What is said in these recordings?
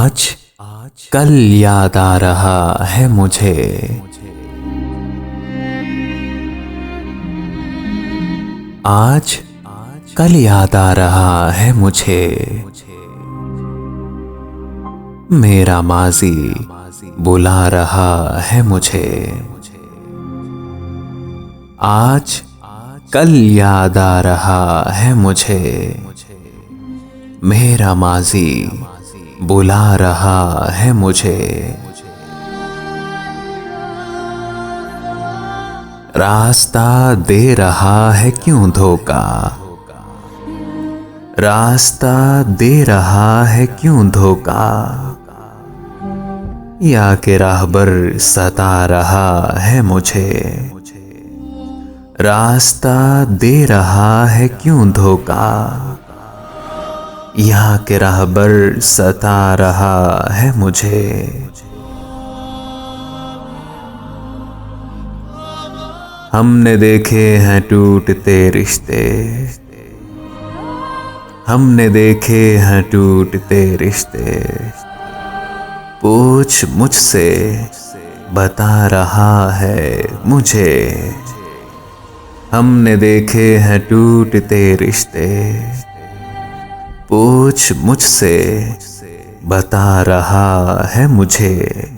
आज कल याद आ रहा है मुझे। आज कल याद आ रहा है मुझे। मेरा माजी बुला रहा है मुझे। आज कल याद आ रहा है मुझे। मेरा माजी बुला रहा है मुझे। रास्ता दे रहा है क्यों धोखा। रास्ता दे रहा है क्यों धोखा। या के राहबर सता रहा है मुझे। रास्ता दे रहा है क्यों धोखा। यहाँ के राहबर सता रहा है मुझे। हमने देखे हैं टूटते रिश्ते। हमने देखे हैं टूटते रिश्ते। पूछ मुझसे बता रहा है मुझे। हमने देखे हैं टूटते रिश्ते। पूछ मुझसे बता रहा है मुझे।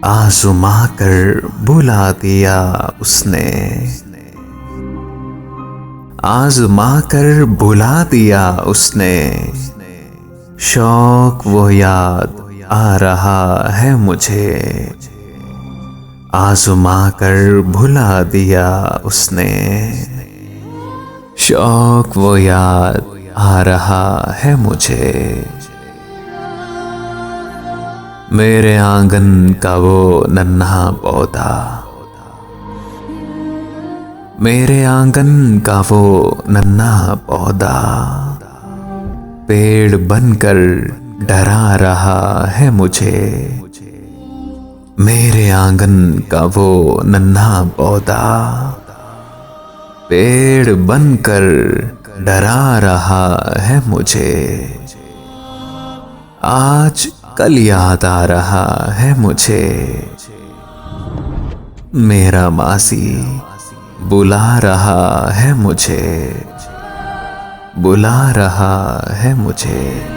आज़मा कर बुला दिया उसने। आज़मा कर बुला दिया उसने। शौक वो याद आ रहा है मुझे। आज़मा कर भुला दिया उसने। शौक वो याद आ रहा है मुझे। मेरे आंगन का वो नन्हा पौधा। मेरे आंगन का वो नन्हा पौधा। पेड़ बनकर डरा रहा है मुझे। मेरे आंगन का वो नन्हा पौधा। पेड़ बनकर डरा रहा है मुझे। आज कल याद आ रहा है मुझे। मेरा मासी बुला रहा है मुझे। बुला रहा है मुझे।